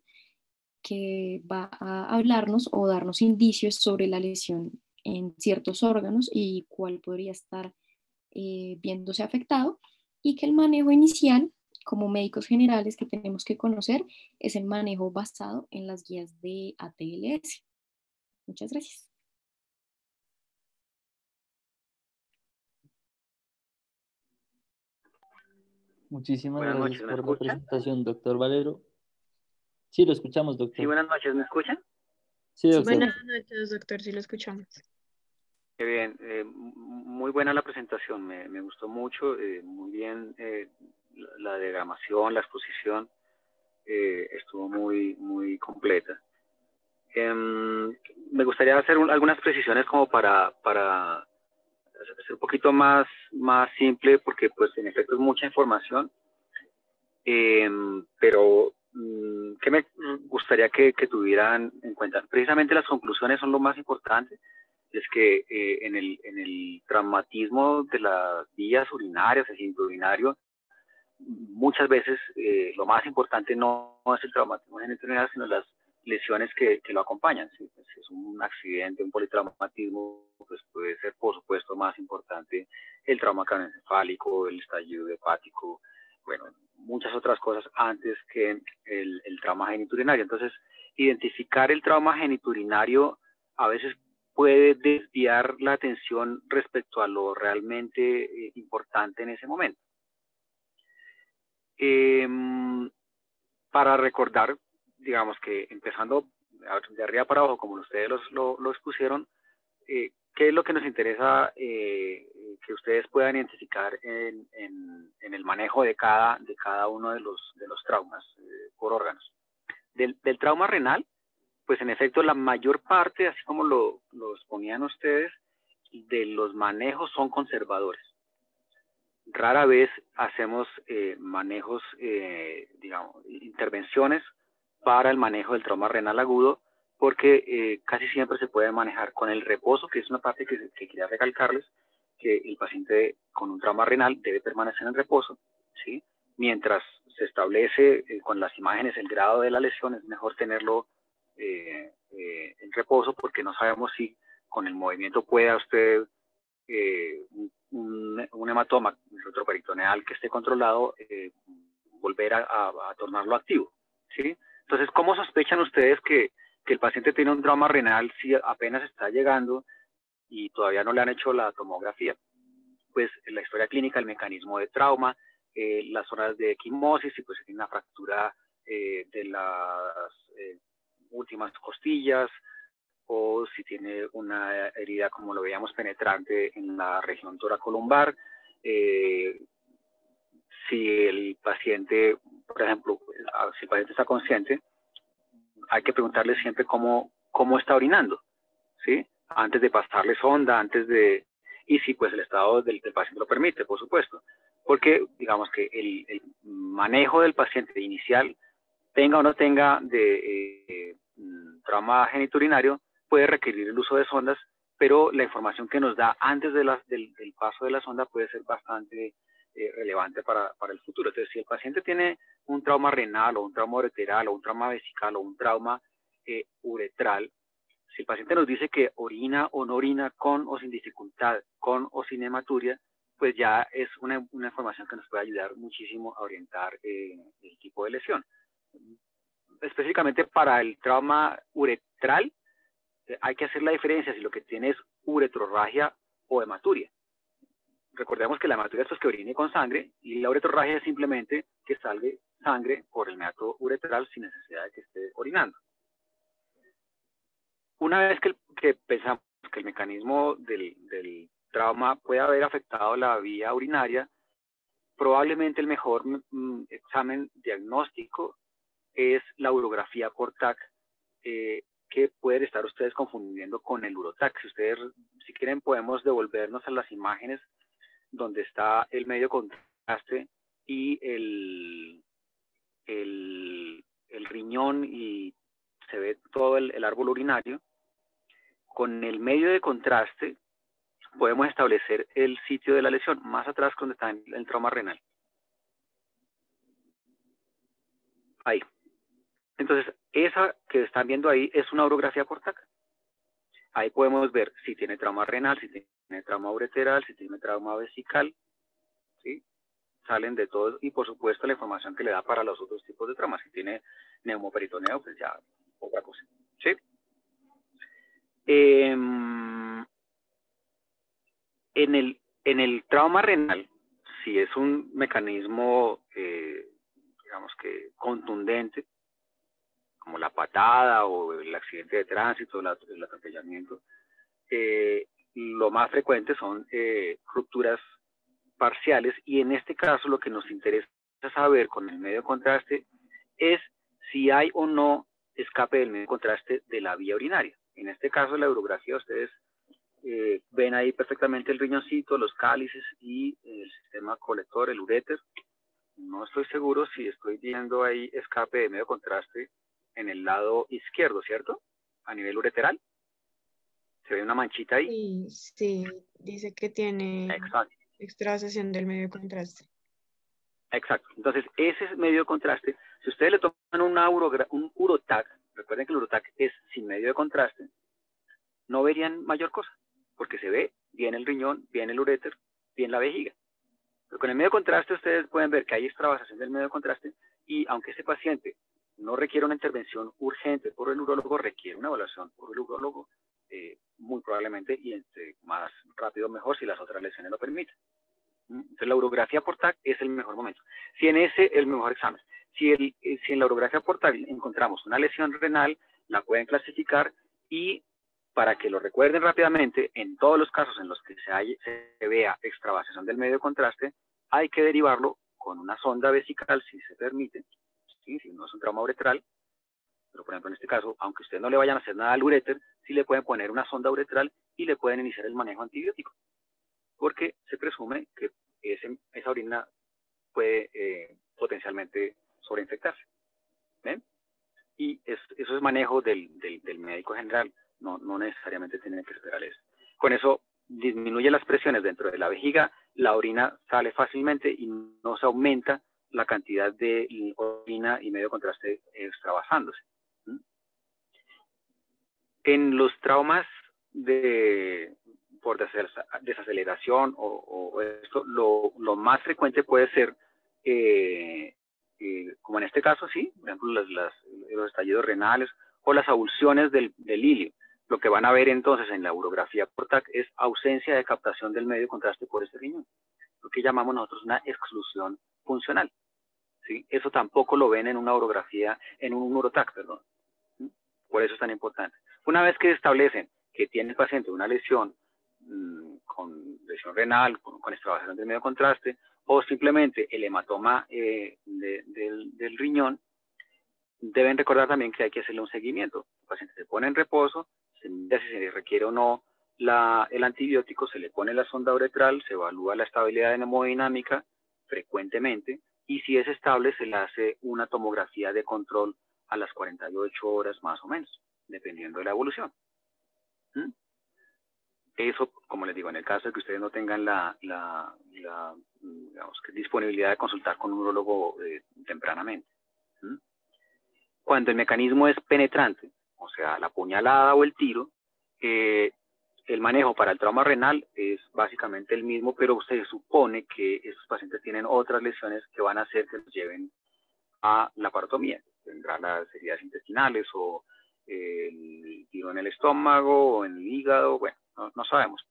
que va a hablarnos o darnos indicios sobre la lesión en ciertos órganos y cuál podría estar viéndose afectado, y que el manejo inicial, como médicos generales, que tenemos que conocer es el manejo basado en las guías de ATLS. Muchas gracias. Muchísimas Buenas gracias noches, ¿me por la escuchan? presentación, doctor Valero. Sí, lo escuchamos, Sí, doctor. buenas noches, ¿me escuchan? Sí, Sí, doctor. buenas noches, doctor, sí lo escuchamos. Qué bien, muy buena la presentación, me gustó mucho, muy bien la diagramación, la exposición, estuvo muy completa. Me gustaría hacer algunas precisiones como para hacer un poquito más simple, porque pues en efecto es mucha información, pero ¿qué me gustaría que tuvieran en cuenta? Precisamente las conclusiones son lo más importante. Es que en el traumatismo de las vías urinarias, el síndrome urinario, muchas veces lo más importante no es el traumatismo genitourinario, sino las lesiones que lo acompañan. ¿Sí? Pues si es un accidente, un politraumatismo, pues puede ser, por supuesto, más importante el trauma craneoencefálico, el estallido hepático, bueno, muchas otras cosas antes que el trauma genitourinario. Entonces, identificar el trauma genitourinario a veces puede desviar la atención respecto a lo realmente importante en ese momento. Para recordar, digamos que empezando de arriba para abajo, como ustedes lo expusieron, ¿qué es lo que nos interesa que ustedes puedan identificar en el manejo de cada uno de los traumas por órganos? Del trauma renal, pues en efecto la mayor parte, así como lo exponían ustedes, de los manejos son conservadores. Rara vez hacemos manejos, digamos, intervenciones para el manejo del trauma renal agudo, porque casi siempre se puede manejar con el reposo, que es una parte que quería recalcarles, que el paciente con un trauma renal debe permanecer en reposo, ¿sí? Mientras se establece con las imágenes el grado de la lesión, es mejor tenerlo en reposo, porque no sabemos si con el movimiento pueda usted un hematoma retroperitoneal que esté controlado volver a tornarlo activo, ¿sí? Entonces, ¿cómo sospechan ustedes que el paciente tiene un trauma renal si apenas está llegando y todavía no le han hecho la tomografía? Pues en la historia clínica, el mecanismo de trauma, las zonas de equimosis, si pues tiene una fractura de las últimas costillas, o si tiene una herida, como lo veíamos, penetrante en la región toracolumbar. Si el paciente, por ejemplo, si el paciente está consciente, hay que preguntarle siempre cómo está orinando, ¿sí? Antes de pasarle sonda, y si pues el estado del paciente lo permite, por supuesto. Porque, digamos que el manejo del paciente inicial, tenga o no tenga de trauma genitourinario, puede requerir el uso de sondas, pero la información que nos da antes del paso de la sonda puede ser bastante relevante para el futuro. Entonces, si el paciente tiene un trauma renal o un trauma ureteral o un trauma vesical o un trauma uretral, si el paciente nos dice que orina o no orina con o sin dificultad, con o sin hematuria, pues ya es una información que nos puede ayudar muchísimo a orientar el tipo de lesión. Específicamente para el trauma uretral, hay que hacer la diferencia si lo que tiene es uretrorragia o hematuria. Recordemos que la hematuria es que orine con sangre, y la uretrorragia es simplemente que salga sangre por el meato uretral sin necesidad de que esté orinando. Una vez que pensamos que el mecanismo del trauma puede haber afectado la vía urinaria, probablemente el mejor examen diagnóstico es la urografía por TAC, que pueden estar ustedes confundiendo con el urotac. Si quieren, podemos devolvernos a las imágenes donde está el medio contraste y el riñón, y se ve todo el árbol urinario. Con el medio de contraste podemos establecer el sitio de la lesión, más atrás donde está el trauma renal. Ahí. Entonces, esa que están viendo ahí es una urografía por TAC. Ahí podemos ver si tiene trauma renal, si tiene trauma ureteral, si tiene trauma vesical, ¿sí? Salen de todo, y por supuesto la información que le da para los otros tipos de traumas. Si tiene neumoperitoneo, pues ya otra cosa, ¿sí? En el trauma renal, si es un mecanismo, digamos que contundente, como la patada o el accidente de tránsito, el atropellamiento, lo más frecuente son rupturas parciales, y en este caso lo que nos interesa saber con el medio de contraste es si hay o no escape del medio de contraste de la vía urinaria. En este caso, la urografía, ustedes ven ahí perfectamente el riñoncito, los cálices y el sistema colector, el uréter. No estoy seguro si estoy viendo ahí escape de medio de contraste en el lado izquierdo, ¿cierto? A nivel ureteral. ¿Se ve una manchita ahí? Sí, dice que tiene extravasación del medio de contraste. Exacto. Entonces, ese medio de contraste, si ustedes le toman un urotac, recuerden que el urotac es sin medio de contraste, no verían mayor cosa, porque se ve bien el riñón, bien el uréter, bien la vejiga. Pero con el medio de contraste ustedes pueden ver que hay extravasación del medio de contraste, y aunque este paciente no requiere una intervención urgente por el urólogo, requiere una evaluación por el urólogo, muy probablemente, y entre más rápido mejor si las otras lesiones lo permiten. Entonces la urografía por TAC es el mejor momento. Si en ese el mejor examen. Si en la urografía por TAC encontramos una lesión renal la pueden clasificar y para que lo recuerden rápidamente, en todos los casos en los que se vea extravasación del medio de contraste, hay que derivarlo con una sonda vesical, si se permite, ¿sí? Si no es un trauma uretral, pero por ejemplo en este caso, aunque ustedes no le vayan a hacer nada al uréter, sí le pueden poner una sonda uretral y le pueden iniciar el manejo antibiótico, porque se presume que esa orina puede potencialmente sobreinfectarse. ¿Ven? Y eso es manejo del médico general, no necesariamente tienen que esperar eso. Con eso disminuye las presiones dentro de la vejiga, la orina sale fácilmente y no se aumenta la cantidad de orina y medio contraste extravasándose. En los traumas por desaceleración o esto, lo más frecuente puede ser, como en este caso, sí, por ejemplo, los estallidos renales o las avulsiones del ilio. Lo que van a ver entonces en la urografía por TAC es ausencia de captación del medio de contraste por este riñón, lo que llamamos nosotros una exclusión funcional. ¿Sí? Eso tampoco lo ven en una urografía, en un urotac, perdón. Por eso es tan importante. Una vez que establecen que tiene el paciente una lesión con lesión renal, con extravasación del medio de contraste, o simplemente el hematoma del riñón, deben recordar también que hay que hacerle un seguimiento. El paciente se pone en reposo, se mira si se requiere o no el antibiótico, se le pone la sonda uretral, se evalúa la estabilidad hemodinámica frecuentemente, y si es estable se le hace una tomografía de control a las 48 horas más o menos, dependiendo de la evolución. Eso, como les digo, en el caso de que ustedes no tengan digamos, disponibilidad de consultar con un urólogo tempranamente. Cuando el mecanismo es penetrante, o sea, la puñalada o el tiro, el manejo para el trauma renal es básicamente el mismo, pero se supone que estos pacientes tienen otras lesiones que van a hacer que los lleven a la parotomía. Tendrá las heridas intestinales o el tiro en el estómago o en el hígado, bueno, no sabemos.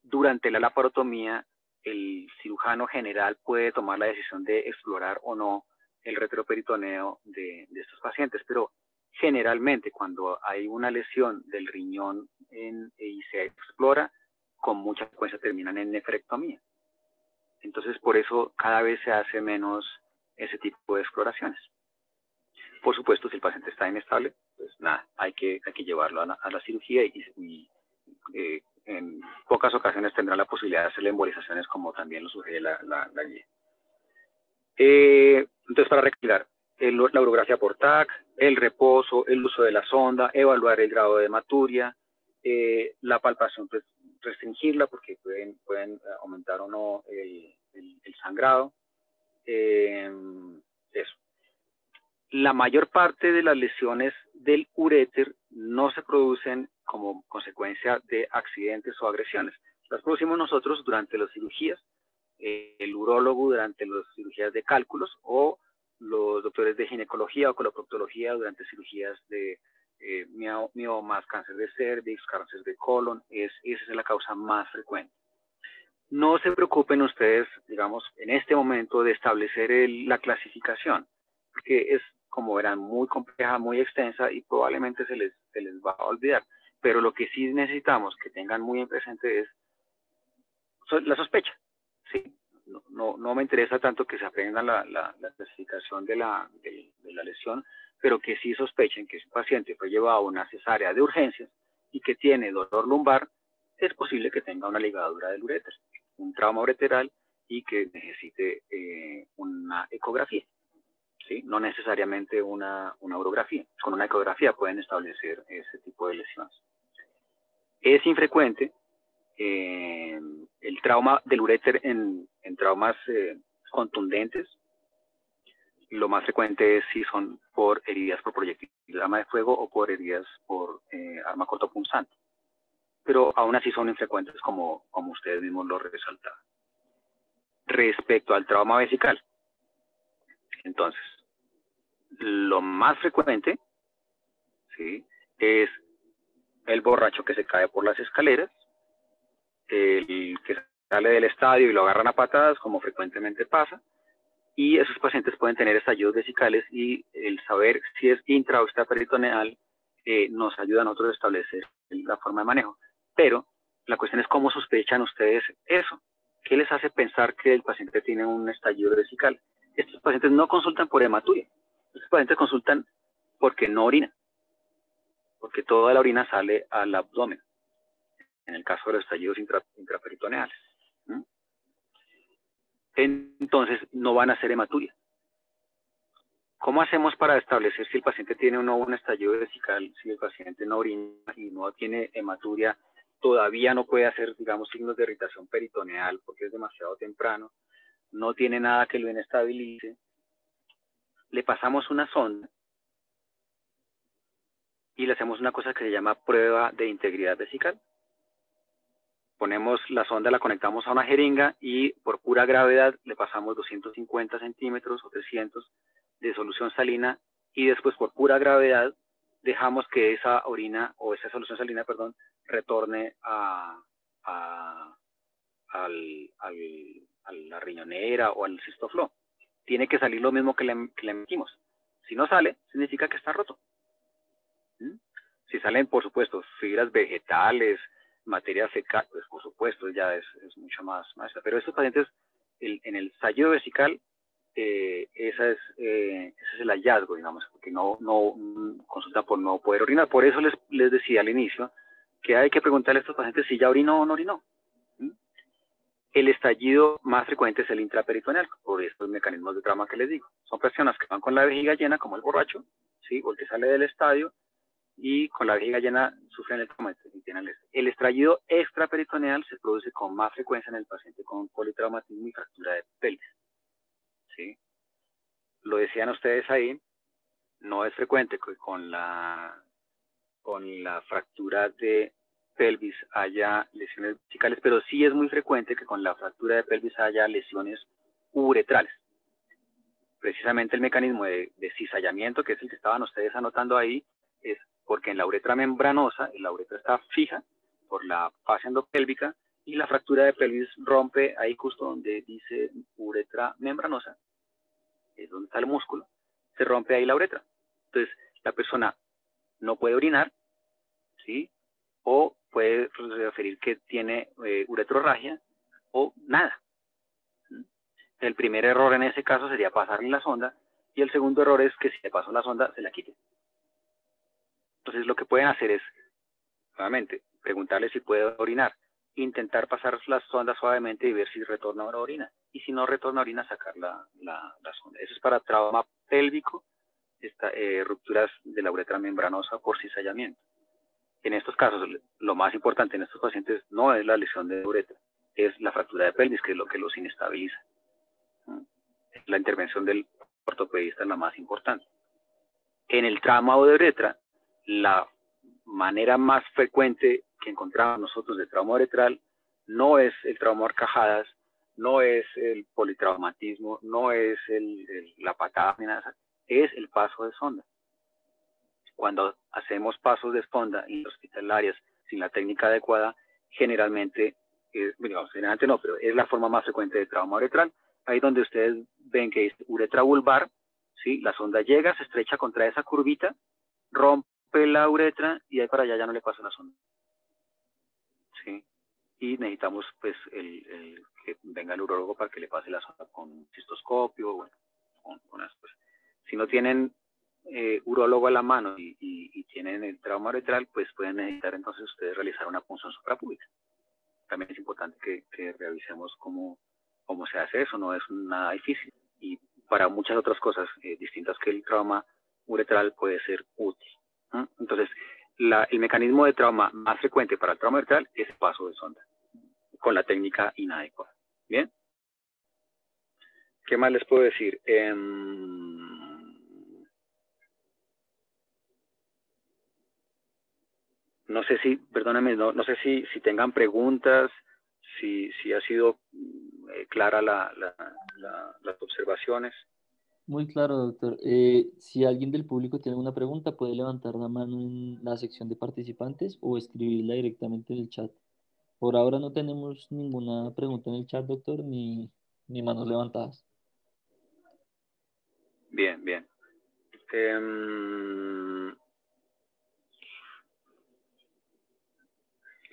Durante la laparotomía, el cirujano general puede tomar la decisión de explorar o no el reteroperitoneo de estos pacientes, pero generalmente cuando hay una lesión del riñón y se explora, con mucha frecuencia terminan en nefrectomía. Entonces, por eso cada vez se hace menos ese tipo de exploraciones. Por supuesto, si el paciente está inestable, pues nada, hay que llevarlo a la cirugía y en pocas ocasiones tendrá la posibilidad de hacerle embolizaciones como también lo sugiere la guía. Entonces, para recalcar, la urografía por TAC, el reposo, el uso de la sonda, evaluar el grado de hematuria, la palpación, pues restringirla porque pueden aumentar o no el sangrado. Eso. La mayor parte de las lesiones del uréter no se producen como consecuencia de accidentes o agresiones. Las producimos nosotros durante las cirugías, el urólogo durante las cirugías de cálculos o los doctores de ginecología o coloproctología durante cirugías de miomas, cáncer de cervix, cáncer de colon. Esa es la causa más frecuente. No se preocupen ustedes, digamos, en este momento de establecer la clasificación, porque es, como verán, muy compleja, muy extensa y probablemente se les va a olvidar. Pero lo que sí necesitamos que tengan muy en presente es la sospecha. ¿Sí? No me interesa tanto que se aprendan la clasificación de la lesión, pero que sí sospechen que ese paciente fue llevado a una cesárea de urgencias y que tiene dolor lumbar, es posible que tenga una ligadura del uréter, un trauma ureteral y que necesite una ecografía. ¿Sí? No necesariamente una urografía. Con una ecografía pueden establecer ese tipo de lesiones. Es infrecuente el trauma del uréter en traumas contundentes. Lo más frecuente es si son por heridas por proyectil de arma de fuego o por heridas por arma cortopunzante. Pero aún así son infrecuentes como ustedes mismos lo resaltaban. Respecto al trauma vesical, entonces, lo más frecuente, ¿sí?, es el borracho que se cae por las escaleras, el que sale del estadio y lo agarran a patadas, como frecuentemente pasa, y esos pacientes pueden tener estallidos vesicales y el saber si es intra o extraperitoneal nos ayuda a nosotros a establecer la forma de manejo. Pero la cuestión es cómo sospechan ustedes eso. ¿Qué les hace pensar que el paciente tiene un estallido vesical? Estos pacientes no consultan por hematuria. Estos pacientes consultan porque no orinan. Porque toda la orina sale al abdomen, en el caso de los estallidos intraperitoneales. Entonces, no van a hacer hematuria. ¿Cómo hacemos para establecer si el paciente tiene o no un estallido vesical? Si el paciente no orina y no tiene hematuria, todavía no puede hacer, digamos, signos de irritación peritoneal porque es demasiado temprano, no tiene nada que lo inestabilice. Le pasamos una sonda y le hacemos una cosa que se llama prueba de integridad vesical. Ponemos la sonda, la conectamos a una jeringa y por pura gravedad le pasamos 250 centímetros o 300 de solución salina y después por pura gravedad dejamos que esa orina o esa solución salina, perdón, retorne a la riñonera o al cistofló. Tiene que salir lo mismo que le metimos. Si no sale, significa que está roto. Si salen, por supuesto, fibras vegetales, materia fecal, pues por supuesto ya es mucho más. Pero estos pacientes, en el estallido vesical, ese es el hallazgo, digamos, porque no consultan por no poder orinar. Por eso les decía al inicio que hay que preguntarle a estos pacientes si ya orinó o no orinó. El estallido más frecuente es el intraperitoneal, por estos mecanismos de trauma que les digo. Son personas que van con la vejiga llena, como el borracho, ¿sí? O el que sale del estadio, y con la vejiga llena sufren el trauma. El estallido extraperitoneal se produce con más frecuencia en el paciente con politraumatismo y fractura de pelvis. ¿Sí? Lo decían ustedes ahí, no es frecuente que con la fractura de pelvis haya lesiones vesicales, pero sí es muy frecuente que con la fractura de pelvis haya lesiones uretrales. Precisamente el mecanismo de cizallamiento, que es el que estaban ustedes anotando ahí, es porque en la uretra membranosa, la uretra está fija por la fascia endopélvica y la fractura de pelvis rompe ahí justo donde dice uretra membranosa, es donde está el músculo, se rompe ahí la uretra. Entonces, la persona no puede orinar, ¿sí? O puede referir que tiene uretrorragia o nada. El primer error en ese caso sería pasarle la sonda y el segundo error es que si le pasó la sonda se la quite. Entonces lo que pueden hacer es, nuevamente, preguntarle si puede orinar, intentar pasar la sonda suavemente y ver si retorna o no orina. Y si no retorna orina, sacar la sonda. Eso es para trauma pélvico, rupturas de la uretra membranosa por cizallamiento. En estos casos, lo más importante en estos pacientes no es la lesión de uretra, es la fractura de pelvis, que es lo que los inestabiliza. La intervención del ortopedista es la más importante. En el trauma de uretra, la manera más frecuente que encontramos nosotros de trauma uretral no es el trauma horcajadas, no es el politraumatismo, no es la patada, es el paso de sonda. Cuando hacemos pasos de sonda en hospitalarias sin la técnica adecuada, generalmente no, pero es la forma más frecuente de trauma uretral. Ahí donde ustedes ven que es uretra vulvar, ¿sí? La sonda llega, se estrecha contra esa curvita, rompe la uretra y ahí para allá ya no le pasa la sonda. ¿Sí? Y necesitamos pues que venga el urólogo para que le pase la sonda con cistoscopio, bueno, con las cosas. Si no tienen urólogo a la mano y tienen el trauma uretral, pues pueden necesitar entonces ustedes realizar una punción suprapúbica. También es importante que revisemos cómo se hace eso, no es nada difícil. Y para muchas otras cosas distintas que el trauma uretral puede ser útil. Entonces, el mecanismo de trauma más frecuente para el trauma uretral es el paso de sonda, con la técnica inadecuada. ¿Bien? ¿Qué más les puedo decir? No sé si, perdóname, no sé si tengan preguntas, si ha sido clara las observaciones. Muy claro, doctor. Si alguien del público tiene alguna pregunta, puede levantar la mano en la sección de participantes o escribirla directamente en el chat. Por ahora no tenemos ninguna pregunta en el chat, doctor, ni manos levantadas. Bien, bien.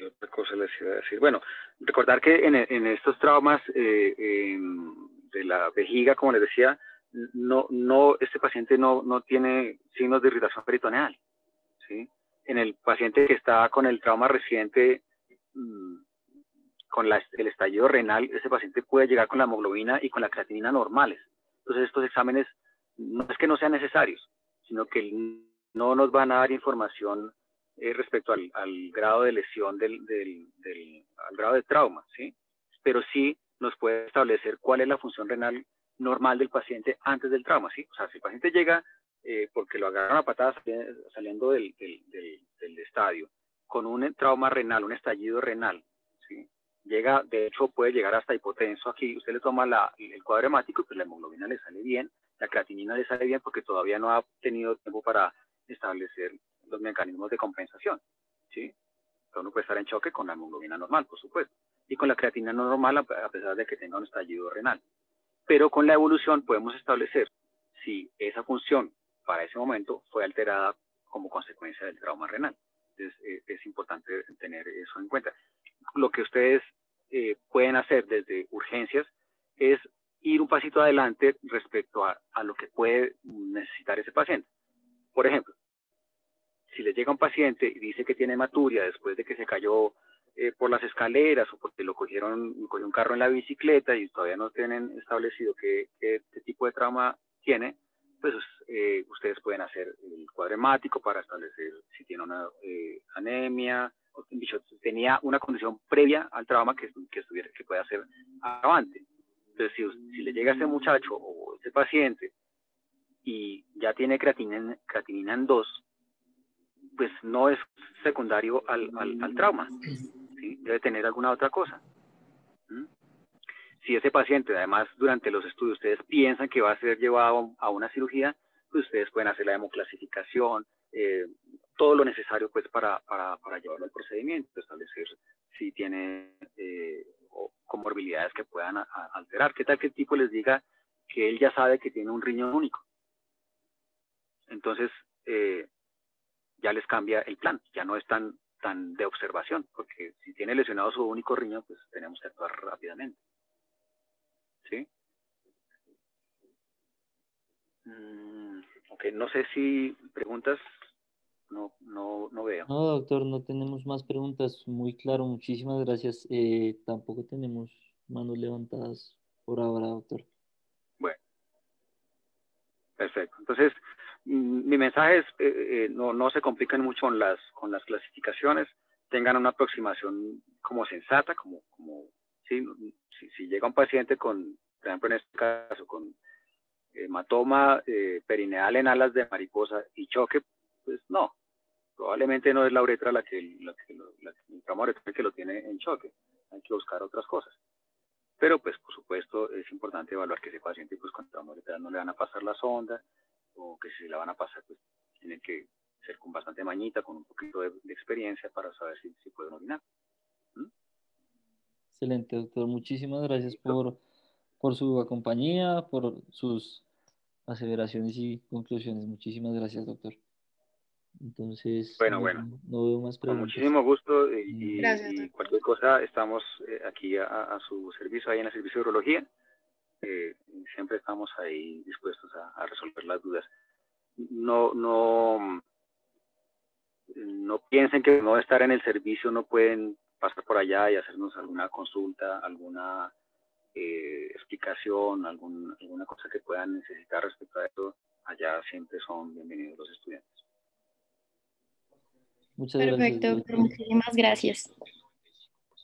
¿Qué otra cosa les iba a decir? Bueno, recordar que en estos traumas de la vejiga, como les decía, este paciente no tiene signos de irritación peritoneal, ¿sí? En el paciente que está con el trauma reciente, con el estallido renal, ese paciente puede llegar con la hemoglobina y con la creatinina normales. Entonces estos exámenes no es que no sean necesarios, sino que no nos van a dar información respecto al grado de lesión, al grado de trauma, ¿sí? Pero sí nos puede establecer cuál es la función renal normal del paciente antes del trauma, ¿sí? O sea, si el paciente llega porque lo agarraron a patadas saliendo del estadio, con un trauma renal, un estallido renal, ¿sí? Llega, de hecho, puede llegar hasta hipotenso. Aquí usted le toma el cuadro hemático y pues la hemoglobina le sale bien, la creatinina le sale bien porque todavía no ha tenido tiempo para establecer los mecanismos de compensación, ¿sí? Entonces uno puede estar en choque con la hemoglobina normal, por supuesto, y con la creatinina normal a pesar de que tenga un estallido renal. Pero con la evolución podemos establecer si esa función para ese momento fue alterada como consecuencia del trauma renal. Entonces es importante tener eso en cuenta. Lo que ustedes pueden hacer desde urgencias es ir un pasito adelante respecto a lo que puede necesitar ese paciente. Por ejemplo, si le llega un paciente y dice que tiene hematuria después de que se cayó por las escaleras o porque cogió un carro en la bicicleta y todavía no tienen establecido qué tipo de trauma tiene, pues ustedes pueden hacer el cuadro hemático para establecer si tiene una anemia, o dicho, tenía una condición previa al trauma que pueda ser agravante. Entonces, si le llega a ese muchacho o ese paciente y ya tiene creatinina en 2, pues no es secundario al trauma, ¿sí? Debe tener alguna otra cosa. Si ese paciente, además, durante los estudios, ustedes piensan que va a ser llevado a una cirugía, pues ustedes pueden hacer la hemoclasificación, todo lo necesario pues para llevarlo al procedimiento, establecer si tiene comorbilidades que puedan alterar. ¿Qué tal que el tipo les diga que él ya sabe que tiene un riñón único? Entonces, ya les cambia el plan, ya no es tan de observación, porque si tiene lesionado su único riñón, pues tenemos que actuar rápidamente. ¿Sí? Ok, no sé si preguntas, no veo. No, doctor, no tenemos más preguntas. Muy claro, muchísimas gracias. Tampoco tenemos manos levantadas por ahora, doctor. Bueno, perfecto. Entonces, mi mensaje es, no se compliquen mucho con las clasificaciones, tengan una aproximación como sensata, ¿sí? Si llega un paciente con, por ejemplo, en este caso, con hematoma perineal en alas de mariposa y choque, pues no, probablemente no es la uretra el trauma uretral que lo tiene en choque, hay que buscar otras cosas. Pero pues por supuesto es importante evaluar que ese paciente pues con trauma uretral no le van a pasar la sonda, o que si la van a pasar pues tiene que ser con bastante mañita, con un poquito de experiencia para saber si pueden orinar. Excelente, doctor. Muchísimas gracias por su compañía, por sus aseveraciones y conclusiones. Muchísimas gracias, doctor. Entonces, Bueno, no veo más con preguntas. muchísimo gusto Gracias, y cualquier cosa estamos aquí a su servicio, ahí en el servicio de urología. Siempre estamos ahí dispuestos a resolver las dudas. No piensen que no estar en el servicio no pueden pasar por allá y hacernos alguna consulta, alguna explicación, alguna cosa que puedan necesitar respecto a esto. Allá siempre son bienvenidos los estudiantes. Muchas Perfecto, gracias, doctor. Muchísimas gracias.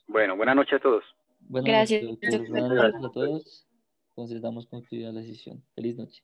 Bueno, buenas noches a todos. Buenas noches, Gracias. doctor. Buenas noches a todos. Entonces damos concluida la sesión. Feliz noche.